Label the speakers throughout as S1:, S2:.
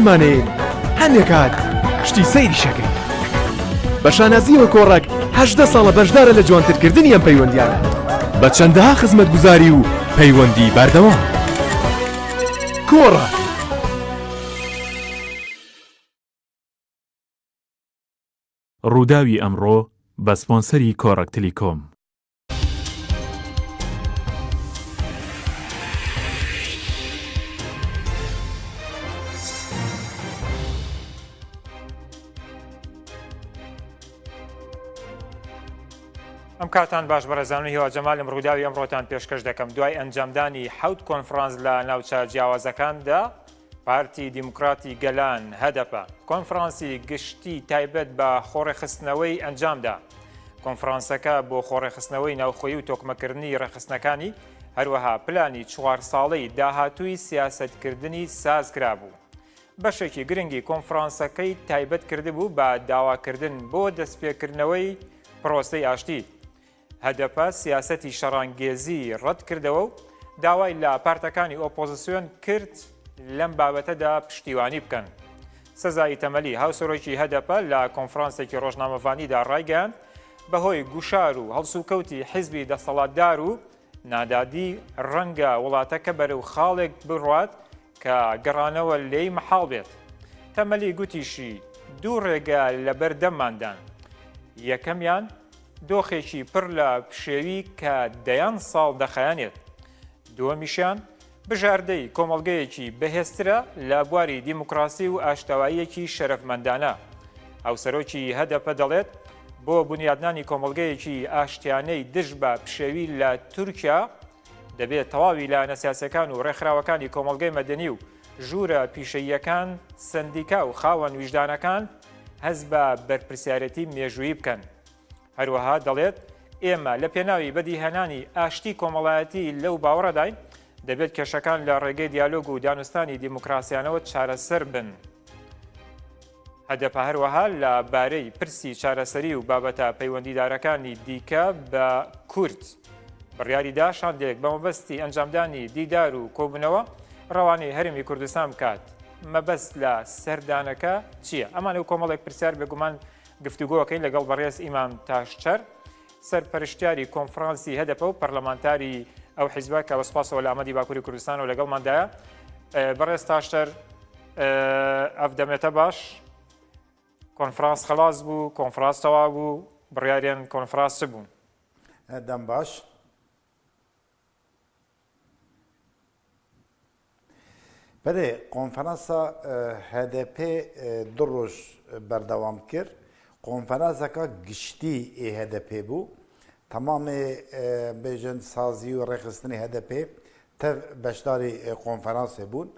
S1: هەمانەیە هەندێکات شتی سەیری شەکەین بە شانازیەوە کۆڕک 18 ساڵە بەشدارە لە جوانترکردنی ئەم پەیوەندیانە بە چەندەها خزمەتگوزاری و پەیوەندی بەردەوام. کۆڕە
S2: ڕووداوی ئەمڕۆ بە سپۆنسەری کۆڕەک تەلیکۆم.
S3: ئەم کاتان باش بەڕێزان و هیوا جەمالم ڕووداوی ئەمڕۆتان پێشکەش دەکەم. دوای ئەنجامدانی 7 کۆنفرانس لە ناوچە جیاوازەکاندا پارتی دیموکراتی گەلان هەدەپە کۆنفرانسی گشتی تایبەت بە خۆڕێخستنەوەی ئەنجامدا. کۆنفرانسەکە بۆ خۆڕێخستنەوەی ناوخۆیی و تۆکمەکردنی ڕێخستنەکانی هەروەها پلانی 4 ساڵەی داهاتووی سیاسەتکردنی ساز کرابوو. بەشێکی گرنگی کۆنفرانسەکەی تایبەت کردبوو بە داواکردن بۆ دەستپێکردنەوەی پرۆسەی ئاشتی. هەدەپە سیاسەتی شەڕانگێزی ڕەت کردەوە و داوای لە پارتەکانی ئۆپۆزیسیۆن کرد لەم بابەتەدا پشتیوانی بکەن. سزای تەمەلی هاوسەرۆکی هەدەپە لە کۆنفرانسێکی ڕۆژنامەوانیدا ڕایگەیاند بەهۆی گوشار و هەڵسوکەوتی حیزبی دەسەڵاتدار و نادادی ڕەنگە وڵاتەکە بەرەو خاڵێک بڕوات کە گەڕانەوە لێی مەحاڵ بێت. تەمەلی گوتیشی دوو ڕێگە لە بەردەمماندان. یەکەمیان دۆخێکی پڕ لە پشێوی کە دەیان ساڵ دەخایانێت. دووەمیشیان بژاردەی کۆمەڵگەیەکی بەهێزترە لە بواری دیموکراسی و ئاشتەواییەکی شەرەفمەندانە. هاوسەرۆکی هەدەپە دەڵێت بۆ بنیادنانی کۆمەڵگەیەکی ئاشتیانەی دژ بە پشێوی لە تورکیا دەبێت تەواوی لایەنە سیاسەکان و ڕێکخراوەکانی کۆمەڵگەی مەدەنی و ژوورە پیشەییەکان سندیکا و خاوەن ویژدانەکان هەز بە بەرپرسیارەتی مێژوویی بکەن. هەروەها دەڵێت ئێمە لە پێناوی بەدیهێنانی ئاشتی کۆمەڵایەتی لەو باوەڕەداین دەبێت کێشەکان لە ڕێگەی دیالۆگ و دانوستانی دیموکراسیانەوە چارەسەر بن. هەدەپە هەروەها لە بارەی پرسی چارەسەری و بابەتە پەیوەندیدارەکانی دیکە بە کورد بڕیاریدا شاندێک بە مەبەستی ئەنجامدانی دیدار و کۆبوونەوە ڕەوانەی هەرمی کوردستان بکات. مەبەست لە سەردانەکە چییە؟ ئەمانە و کۆمەڵێک پرسیار بێگومان گفتوگۆەکەین لەگەڵ بەڕێز ئیمام تاشچەر سەرپەرشتیاری کۆنفرانسی هەدەپە و پەرلەمانتاری ئەو حیزبە کە بەسپاسەوە لە ئامەدی باکووری کوردستان و لەگەڵماندایە. بەڕێز تاشچەر ئەف دەمێتە باش کۆنفرانس خلاص بوو، کۆنفرانس تەواو بوو، بڕیاریان کۆنفرانس چ بوو؟
S4: دەم باش. بەێ کۆنفرانسا HDP دو ڕۆژ بەردەوام کرد. کۆنفرانسەکە گشتی HDP بوو. تەمامێ بێژن سازی و ڕێخستنی HDP تەv بەشداری کۆنفرانسێ بوون.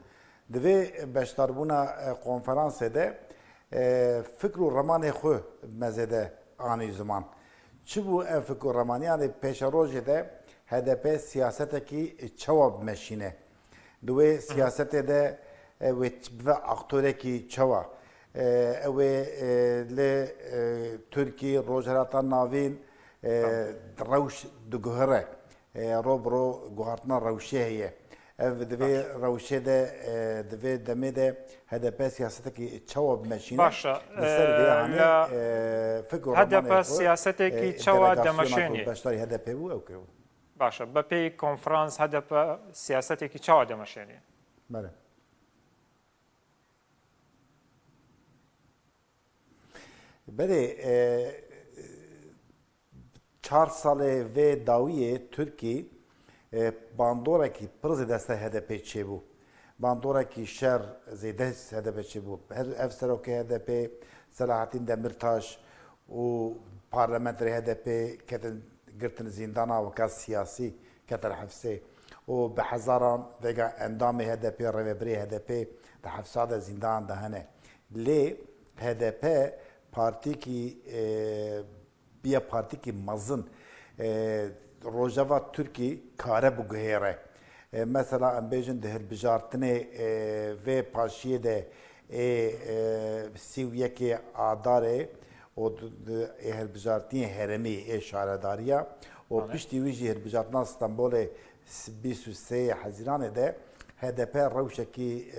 S4: divê beşdarbûna konferansê de fikr û remanê xwe mezê de anî ziman. Çi bû ev fikr û remaniyanê pêşerojê de HDP siyasetekî çawa bimeşîne. Di wê siyasetê de wê bive aktorekî çawa. Ew ê li Tirkiye rojhilata navîn rewş diguhire. Ro bi ro guhartina rewşê heye. Ev divê rewşê de divê demê de HDP siyasetekî çawa bimeşîne.
S3: Başa. HDP siyasetekî çawa demeşênê.
S4: Beşdarî HDP bû ew kiribû.
S3: Başa. Bepê konferans HDP siyasetekî çawa demeşênê.
S4: Bele. Belê 4 salê vê dawiyê Tirkî bandorekî pir zêde deste HDP çêbû. Bandorekî şer zêde HDP çêbû. Ev serokê HDP Selahattin Demirtaş û parlamenterê HDP ketin girtin zîndana weka siyasî ketin hefsê û bi hezaran vêga endamê HDP rêveberê HDP di hefsa de zîndan de hene. Lê HDP partîkî biya partîkî mezin Rojava Tirkî kare biguhêre. Mesela em bêjin di hilbijartinê vê paşiyê de sîvyekê adarê û hilbijartinê herêmî şaredariya û piştî wî jî hilbijartina Stenbolê 23 Hezîranê de HDP rewşekî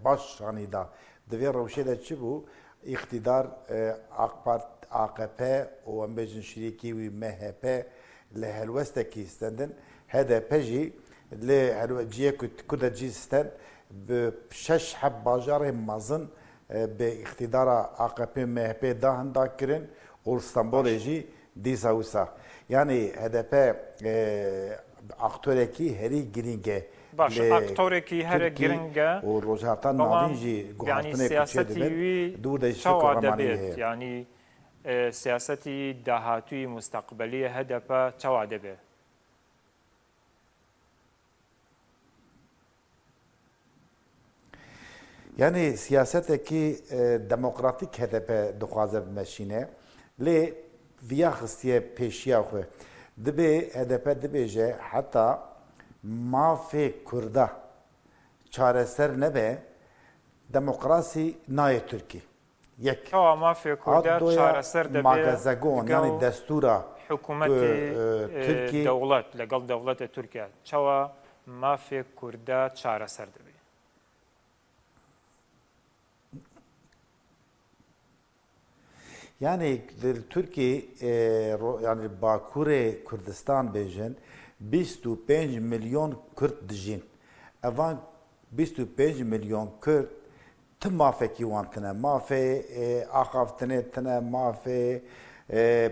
S4: baş şanî da. دوی روشه ده چی بو اقتدار AKP و ام بجن شریکی و MHP لهلوسته کی استندن HDP جی لهلوجیه کد جی استند به 6 حب باجار مازن به اقتدار AKP MHP دهن دا کرن و استانبول جی دیساوسا یعنی HDP aktöreki heri giringe
S3: باش اکتۆرێکی هەرە گرنگە
S4: و ڕۆژهاتان ناوینجی گوهاتنێ
S3: سیاسەتی
S4: دوو دەیشت
S3: چاوا
S4: ڕەمانی
S3: دەبێت
S4: هەیە
S3: ینی سیاسەتی داهاتووی مستەقبەلی هەدەپە چاوا دەبێت
S4: یعنی سیاستێکی دموکراتیک هەدەپە دخوازە بمەشینە لێ via خستیە پێشیا خۆ دبێ هەدەپە دبێژە حتا mafê Kurda çareser nebe demokrasî nayê Tirkî. Yek
S3: çawa mafê Kurda çareser debe
S4: magazegon yani destûra
S3: hikûmetê Tirkî dewlet legal dewletê Tirkiye çawa mafê Kurda çareser debe.
S4: Yani Türkiye yani Bakurê Kurdistan bêjin 25 milyon Kürt dijîn. Evan 25 milyon Kürt tim mafekî wan tune. Mafê axavtinê tune, mafê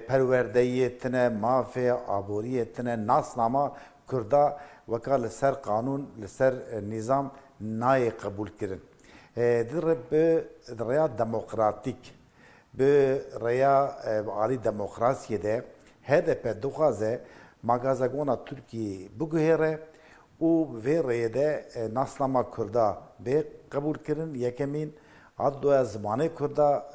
S4: perwerdeyiyê tune, mafê aboriyê tune. Nasnama Kurda weka li ser qanûn, li ser nîzam nayê qebûl kirin. Bi rêya demokratîk, bi rêya alî demokrasiyê de HDP dixwaze magazagona Türkiye biguhere û vê rêyê de naslama Kurda bê qebûl kirin yekemîn addoya zimanê Kurda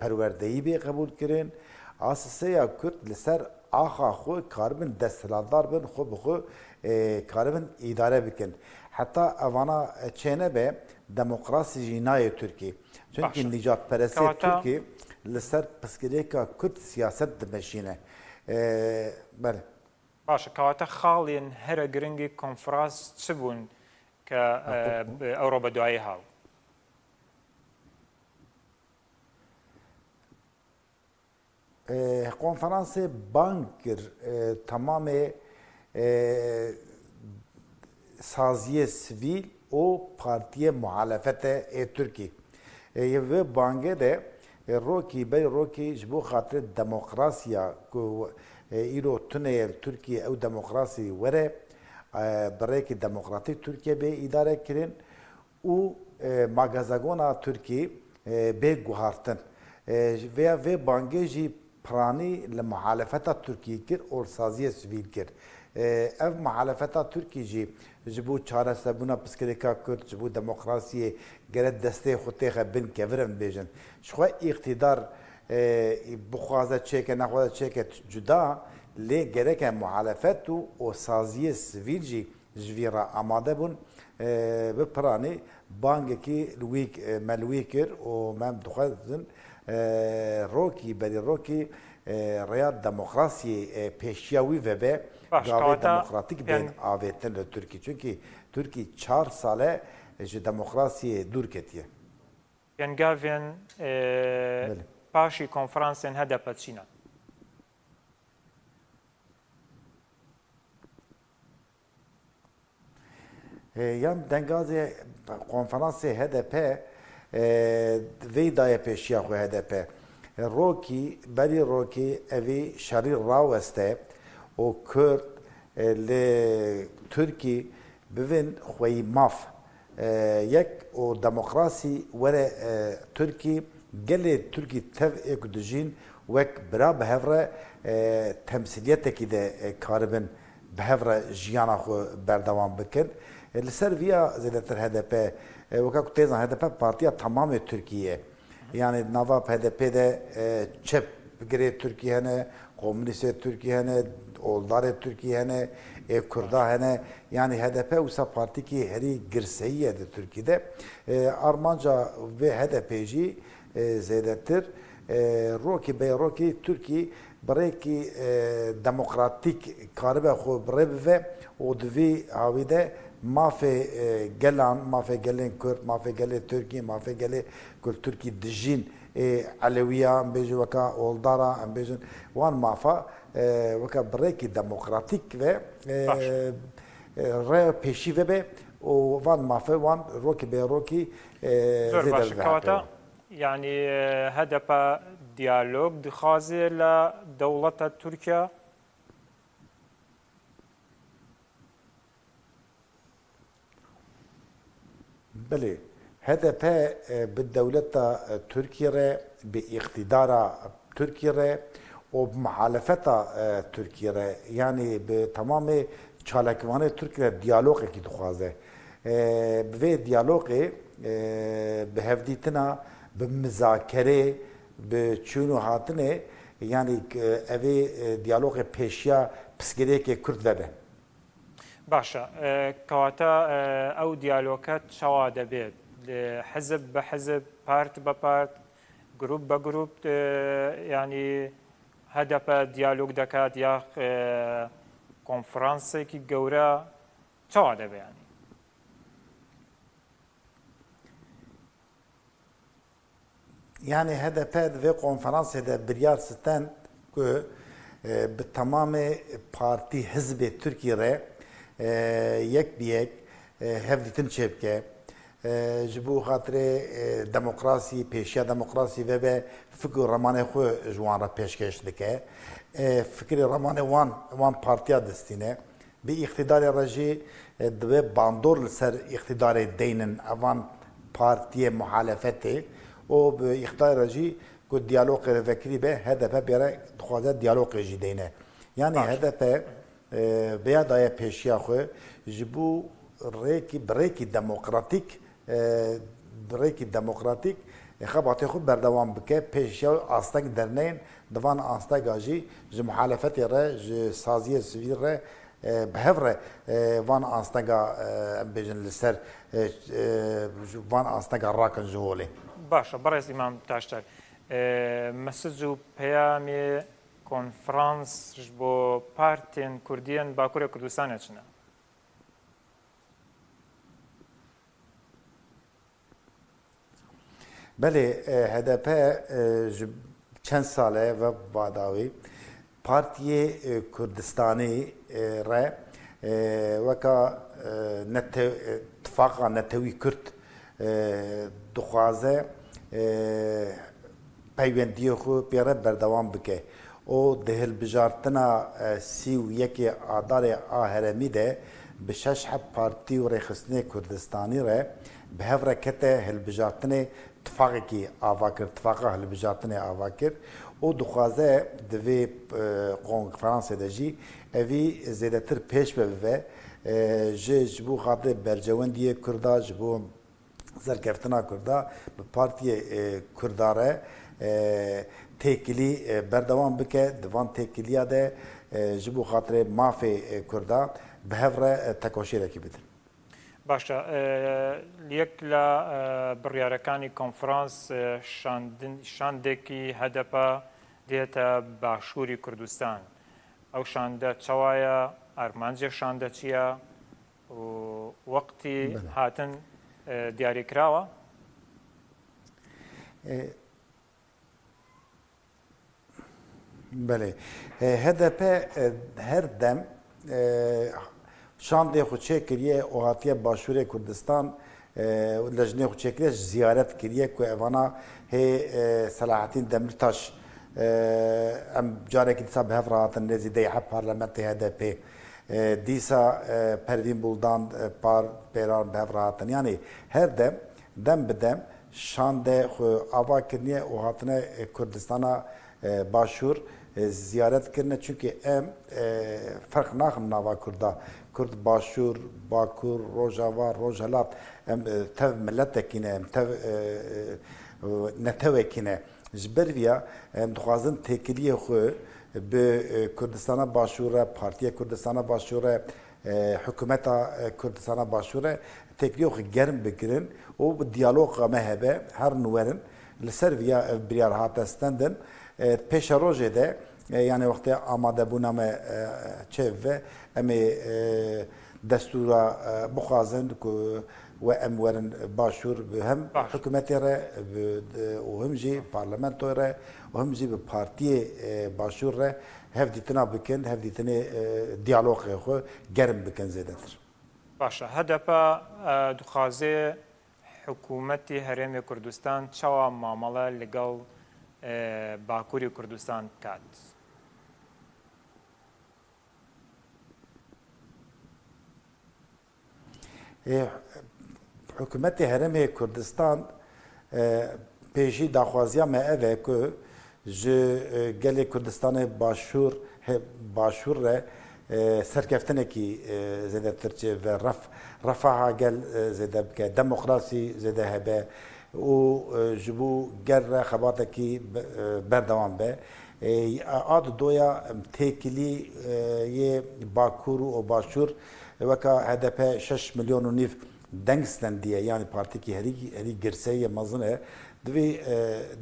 S4: perwerdeyî bê qebûl kirin asîseya Kurd li ser axa xwe karibin desthilatdar bin xwe bi xwe karibin îdare bikin. Heta evana çêne be demokrasî jî nayê Tirkiye. Çünkü nicatperestê Tirkiye li ser piskirêka Kurd siyaset dimeşîne. Bele.
S3: Baş, kawata xalên here giringî konferans çi bûn ke ew be duayê haw?
S4: Konferansê bang kir tamamê saziyê sivîl û partiyê muhalefetê ê Tirkî. Vê bangê de rokî bey rokî ji bo xatirê demokrasiya ku îro tuneyê Tirkiye ew demokrasî were birêkî demokratîk Tirkiye bê îdare kirin û magazagona Tirkiye bê guhartin. Vê bangê jî piranî li muhalefeta Tirkiye kir û saziyê sivîl kir. Ev muhalefeta Tirkiye jî ji bo çareserbûna piskirêka Kurd ji bo demokrasiyê gerek destê xwe têxe bin kevirin bêjin. Ji xwe îqtidar bixwaze çêke nexwaze çêke cuda lê gereke muhalefet û o saziyê sivîl jî ji vî re amade bûn bi piranî bangekî me li wî kir û me dixwazin rokî berî rokî rêya demokrasiyê pêşiya wî vebe gavê demokratîk bên avêtin li Tirkiye. Çünkü Tirkiye 4 sale ji demokrasiyê dûr ketiye.
S3: Yan gavên paşî konferansên HDP çîne.
S4: Yan dengazê konferansê HDP vê daye pêşiya xwe HDP. Rokî berî rokî evî şerî raweste û Kurd li Tirkiye bivin xweyî maf. Yek û demokrasî were Tirkiye gelê Tirkiye tev ê ku dijîn wek bira bi hev re temsîliyetekî de karibin bi hev re jiyana xwe berdewam bikin. Li ser vîya zêdetir HDP weka ku têzan HDP partiya tamamê Tirkiye. Yani nava HDP de çep girê Tirkiye hene, komünîstê Tirkiye hene, oldarê Tirkiye hene, Kurda hene. Yani HDP wisa partîkî herî girseyî di Tirkiye'de. Armanca ve HDP jî zêdetir. Rokî bey rokî Tirkiye birêkî demokratîk karibe xwe birê bive û di vî havî de mafê gelan, mafê gelên Kurd, mafê gelê Tirkî, mafê gelê ku Tirkî dijîn Alewiya em bêjin weka oldara em bêjin wan mafa weka birêkî demokratîk ve rê pêşî vebe û van mafê wan rokî bê rokî
S3: زۆر باش کەواتە یعنی هەدەپە دیالۆگ دخوازێ لە دەوڵەتە تورکیا
S4: بله HDP بالدولة تركيا باقتدار تركيا وبمحالفة تركيا يعني بتمام چالکوان ترکیه دیالوگ کی دخوازه به دیالوگ به هفدیتنا به مذاکره به چونو هاتنه یعنی اوی دیالوگ پیشیا پسگیری که کرد لبه
S3: باشە کەواتە ئەو دیالۆکەت چاوا دەبێت حزب بە حزب پارت بە پارت گروپ بە گروپ ینی هەدەپە دیالۆگ دەکات یا کۆنفرانسێکی گەورە چاوا دەبێت
S4: يعني HDP في konferans de biryar siten ku bi tamamı parti hizbi Türkiye'ye yek bir yek hevditin çepke ji bo xatirê demokrasî pêşiya demokrasî ve be fikr ramanê xwe ji wan re pêşkeş dike fikrê ramanê wan partiya distîne bi îxtidarê re jî dibe bandor li ser îxtidarê deynin evan partiyê muhalefetê û bi îxtidarê re jî ku diyalogê rêvekirî be HDP bêre dixwaze diyalogê jî deyne yani HDP bêya daye pêşiya xwe ji bo birêkî demokratîk birêkî demokratîk xebatê xwe berdewam bike pêşiya asteng derneyên divan astega jî ji muhalefetê re ji saziyê sivîl re bi hev re van astega em bêjin li ser van astega rakin ji holê
S3: باشە بەڕێز ئیمام تاشتەر مەسج و پەیامێ کۆنفرانس بۆ پارتێن کوردیان باکوورە کوردستانە چنە
S4: بله HDP چند ساله و باداوی پارتی کردستانی را وکا اتفاقا نتوی کرد دخوازه پیوندی خو پیره بردوام بکه او دهل بجارتنا سی و یکی آدار آهرمی ده به شش حب پارتی و ریخستنی کردستانی را به هفره کته هل بجارتنی اتفاقی کی آوا کرد اتفاقا هل بجارتنی آوا کرد او دخوازه دوی کنفرانس دجی اوی زیادتر پیش به جبو خاطر برجواندی کردا جبو زرگفتنا کردا به پارتی کرداره تکیلی بردوام بکه دوان تکیلیا ده جبو خاطر مافی کردا به هفره تکاشیره کی بدن
S3: باشە یەک لە بڕیارەکانی کۆنفرانس شاندێکی هەدەپە دێتە باشووری کوردستان ئەو شاندە چاوایە ئارمانجێ شاندە چییە وەقتی هاتن دیاریکراوە
S4: بله HDP her dem شاندê xwe çêkiriye û hatiye Başûrê Kurdistan lejnê xwe çêkiriye ziyaret kiriye ku evana hê Selahattin Demirtaş em carekî dîsa bi hev rahatin nêzî deyhe parlamentê HDP dîsa Pervîn Buldan pêran bi hev rahatin yanî her dem bi dem şandê xwe ava kiriniye û hatine Kurdistana Başûr ziyaret kirine çünkü em fark naxin nava Kurda Kurd Başûr, Bakur, Rojava, Rojhelat em tev milletekîne em tev netewekîne ji ber vîya em dixwazin têkiliyê xwe bi Kurdistana Başûr Partiya Kurdistana Başûr hikûmeta Kurdistana Başûr têkiliyê xwe germ bikirin û bi diyaloga me hebe her nûwerin li ser vîya ev biryar hate stendin pêşa rojê de yani wextê amadebûna me çêv ve em ê دستورا بخوازن که و ام ورن باشور به هم حکومتی را و هم جی پارلمانت را و هم جی به پارتی باشور را هف دیتنا بکن هف دیتنا دیالوگ خو گرم بکن زیادتر.
S3: باشه هدف دخوازه حکومتی هرم کردستان چوا معامله لگل باکوری کردستان کات.
S4: حکومت هرم کردستان پیشی داخوازیا ما اوه که جه گل کردستان باشور ره سرکفتنه کی زیده ترچه و رفاها گل زیده بکه دموکراسی زیده هبه و جبو گر خباته کی بردوان به آد دویا تکلی یه باکور و باشور وکا هدف 6 میلیون و نیف دنگستندیه یعنی پارتی کی هری گرسه مزنه دوی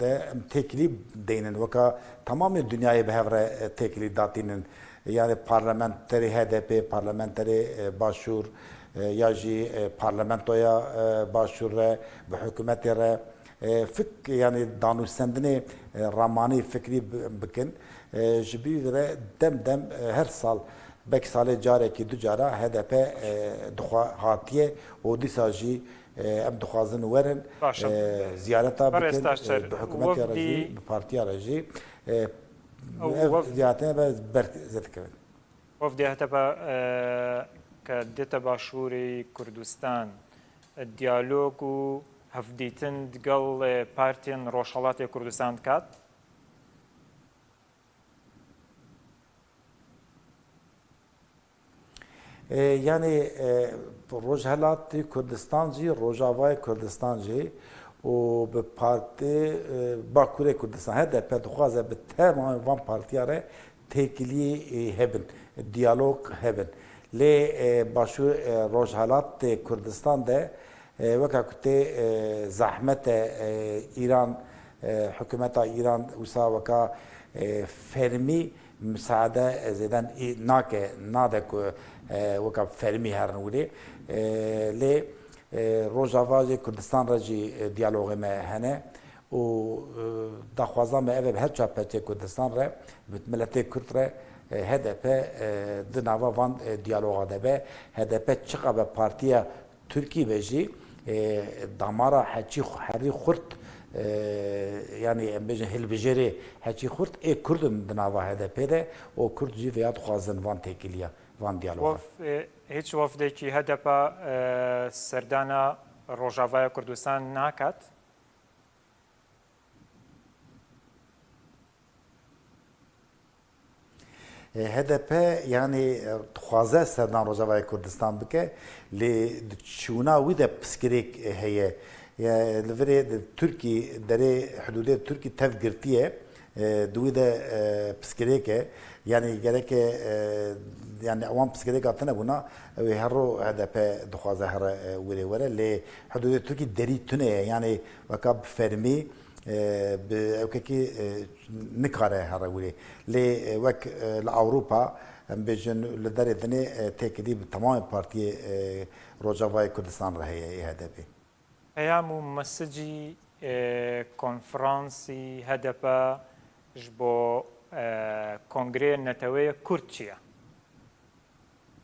S4: ده تکلی دینن وکا تمام دنیای به هفره تکلی داتینن yani parlamenteri HDP, parlamenteri başvur ya jî parlamentoya başvur re ve hükümeti re fik yani danûsendinê ramanî fikrî bikin ji bî re dem her sal belki salê carekî du cara HDP hatiye û dîsa jî em dixwazin werin ziyareta bikin bi hikûmetê re jî bi partiya re jî زیاتر به برزت کرد.
S3: وفدی هتبا که دیتا باشوری کردستان دیالوگ و هفدیتن دگل پارتین روشالات کردستان کات.
S4: yani Rojhelat Kurdistan jî Rojavayê Kurdistan jî û bi partî Bakurê Kurdistan HDP dixwaze bi temamen van partiya re têkiliyê hebin, diyalog hebin. Lê başûr Rojhelatê Kurdistan de weka ku tê zehmete İran hikûmeta İran wisa weka fermî müsaade zêden nade ku weka fermî herin wî lê Rojavayê Kurdistan re jî diyalogê me hene û daxwaza me ev her çap petê Kurdistan re bi miletê Kurd re HDP di nava van diyaloga de be HDP çiqa be partiya Türkî ve jî damara heçî herî xurt yani em bêjin hilbijerê heçî xurt ê Kurdin di nava HDP de û Kurd jî vêya dixwazin van têkiliya van diyaloga.
S3: هیچ وفدێکی هەدەپە سەردانە ڕۆژاوای کوردستان ناکات؟
S4: HDP yani dixwaze serdan Rojavayê Kurdistan bike lê çûna wî de piskirêk heye li virê Tirkî derê hudûdê Tirkî tev girtiye di wî de piskirêk e yani gereke yani awan piskirêk hatine bûna ew ê hero HDP dixwaze here wêrê were lê hudûdê Tirkî derî tune ye yani weka bi fermî bi ewkekî nikare here wêrê lê wek li Ewropa em bêjin li derê dinê têkilî bi temamê partiyê Rojavayê Kurdistan re heye HDP.
S3: Peyam û mesajî konferansî HDP ji bo Kongreyê Neteweyê Kurd çi ye?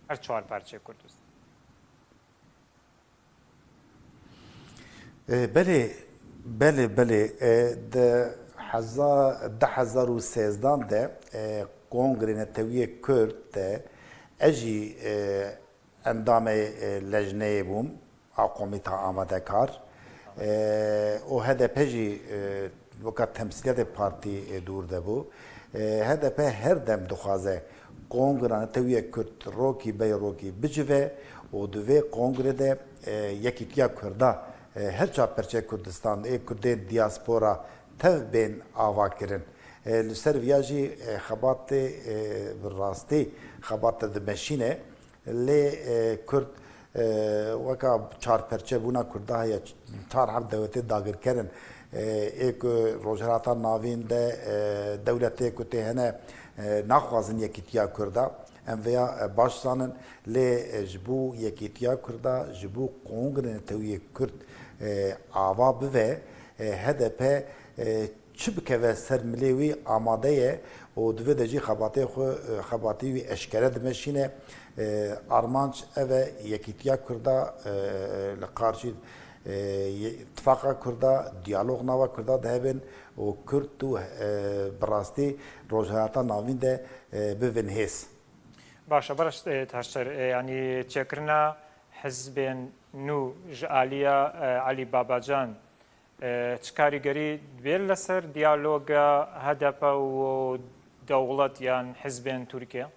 S3: Her çar parçeyê Kurdistan.
S4: Belê di 2013 de Kongrê Neteweyê Kurd de ez jî endamê lejneyê bûm a komîta amadekar û HDP jî weka temsîliyetê partî dûr debû HDP her dem dixwaze Kongra Neteweyê Kurd rokî bey rokî bicive û di vê kongrê de yekîtiya Kurda her çap perçe Kurdistan ê Kurdên diaspora tev bên avakirin li ser viya jî xebatê bi rastî xebat te dimeşîne lê Kurd weka çar perçe bûna Kurda heye çar hev dewletê dagirkerin ê ku rojhilata navîn de dewletê ku tê hene naxwazin yekîtiya Kurda em veya başlanın le jibu yekitiya Kurda jibu kongren teviye Kürt ava bive HDP çibke ve sermilevi amadeye o dve de jî xebatê wî eşkere dimeşîne armanc eve yekîtiya Kurda li qarşî ittifaqa Kurda diyalog nava Kurda dihebin û Kurd û bi rastî rojhilata navîn de bivin hês.
S3: باشە بەرش تاشتر ینی چێکردنا حزبێن نو ji aliya علی باباجان چ کاریگەری دبێت لەسەر دیالۆگە HDP و دەوڵەت یان حزبێن تورکیا؟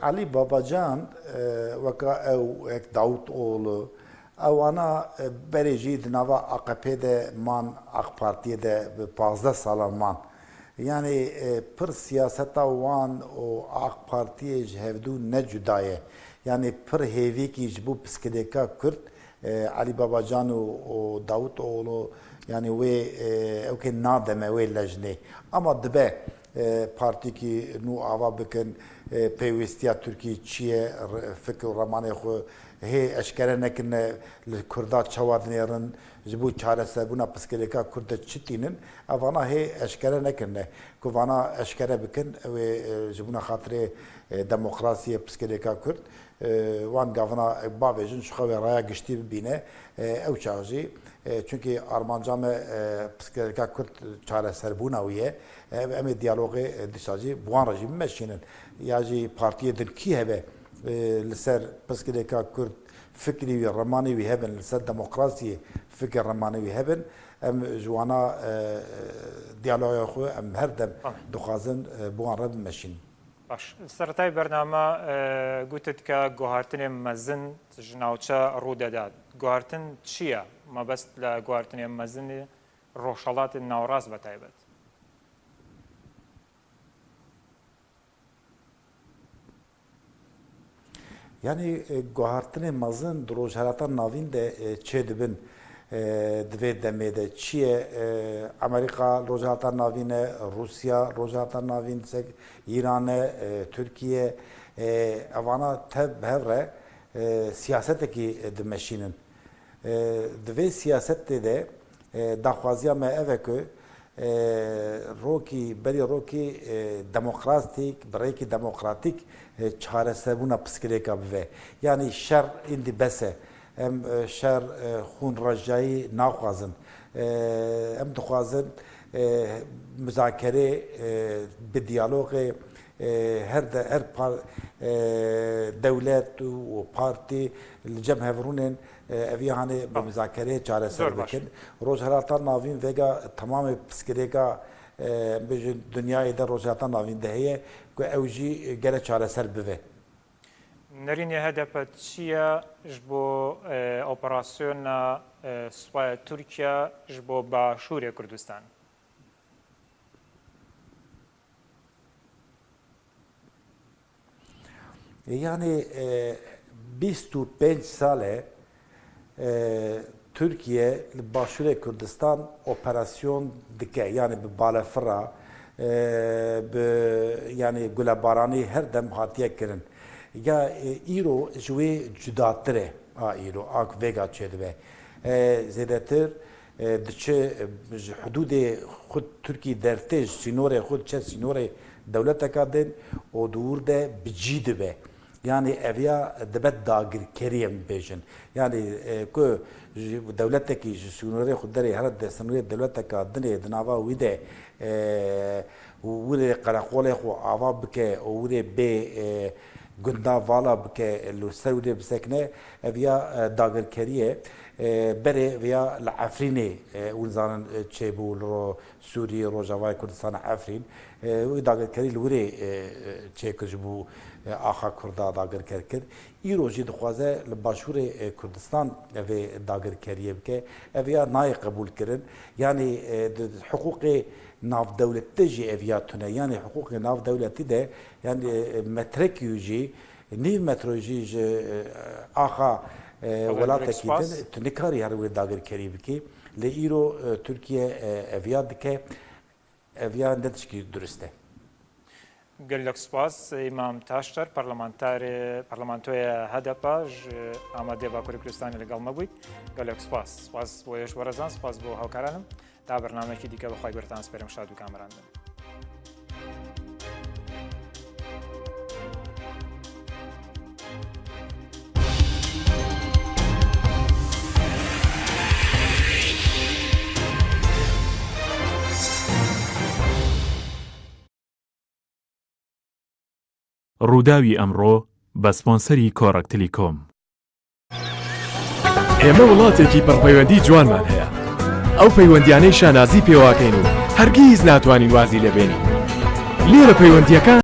S4: Ali Babacan vaka ew ek Davutoğlu ewana berê jî di nava AKP de man AK Partiye de bi 15 salan man. Yani pir siyaseta wan û AK Partiye ji hevdû ne cuda ye. Yani pir hêvîkî ji bo piskilêka Kurd Ali Babacan û Davutoğlu yani wê ew nademe wê lejnê. Ama dibe partîkî nû ava bikin pêwîstiya Tirkiyê çi ye fikr û remanê xwe hê eşkere nekirine li Kurda çawa dinêrin ji bo çareserbûna piskilêka Kurd de çi tînin evana hê eşkere nekirine ku vana eşkere bikin ew ê ji bona xatirê demokrasiyê piskilêka Kurd wan gavina bavêjin ji xwe raya giştî bibîne ew çav jî çünkü armanca me piskilêka Kurd çareserbûna wî ye em ê diyalogê dîsa jî bi wan re jî bimeşînin ya jî partiyê din kî hebe li ser piskilêka Kurd fikrî wî remanî wî hebin li ser demokrasiyê fikir remanî wî hebin em ji wana diyaloga xwe em her dem dixwazin bi wan re bimeşînin.
S3: باش سەرەتای بەرنامە گوتت کە گوهارتنێ مەزن ji navçe ڕوودەدات. گوهارتن چییە؟ مەبەست لە گوهارتنێ مەزنی ڕۆژهەڵاتی ناوەڕاست بەتایبەت.
S4: Yani guhartinê mezin di rojhilata navîn de çê dibin divê demê de çi ye Amerîka rojhilata navîn e Rusya rojhilata navîn disek İran e Tirkiye evana tev hev re siyasetekî dimeşînin divê siyasetê de daxwaziya me ev e ku rokî berî rokî demokratik birêkî demokratik çareserbûna piskilêka bive yani şer indi bese em şer xûn rejayî naxwazin em dixwazin müzakerê bi diyalogê her dewlet û partî li cem hevrûnên evî hanê bi müzakereyê çareser bikin rojhilata navîn vega tamamê piskilêka bêjin dunyayê de rojhilata navîn de heye ku ew jî gelek çareser bive.
S3: Nerînê HDP çi ye ji bo operasyona Swaya Tirkiye ji bo Başûrê Kurdistan?
S4: Yani 25 sale Türkiye li Başûrê Kurdistan operasyon dike yani bi balafira yani gulebaranî her dem hatiye kirin. Ya îro ji wê cudatir e îro ak vega çêdibe zêdetir diçe ji hudûdê xwe Tirkî dertê ji sînorê xwe çe sînorê dewleteka din û dûr de bi cî dibe. Yani evya dibe dagirkeriyê bêjin. Yani ku dewletekî ji sînorê xwe derê here de sînorê dewleteka dinê di nava wî de wîrê qereqolê xwe ava bike û wîrê bê gunda vala bike li ser wîrê bisekine evya dagirkeriye berê veya li Efrînê wî zanin çêbû li Sûriyê Rojavayê Kurdistana Efrîn wî dagirkerî li wîrê çêkir ji bo axa Kurda dagirker kir. Îro jî dixwaze li Başûrê Kurdistan evê dagirkeriye bike evya nayê qebûl kirin yani hukukê navdewletî jî evya tune yani hukukê navdewletî de yani metrekî jî nîv metro jî ji axa welatekî din tu nikarî her wê dagirkerî bikî لە ئیرۆ تورکیە ئەڤیا دکە ئەڤیا نەتشکی درستە.
S3: گەلک سپاس ئیمام تاشتر پەرلەمانتۆیە هەدەپاش ئامادێ باکووری کوردستانی لەگەڵ مەبوویت گەلک سپاس بۆ یەش وەرەزان سپاس بۆ هاوکارانم تا بەرنامەیەکی دیکە بەخوای گەورەتان سپێرم شاد و کامەران بن.
S2: ڕووداوی ئەمڕۆ بە سپۆنسەری کۆڕەک تەلیکۆم.
S1: ئێمە وڵاتێکی پڕپەیوەندی جوانمان هەیە. ئەو پەیوەندیانەی شانازی پێواکەین و هەرگیز ناتوانین وازی لەبێنین. لێرە پەیوەندیەکان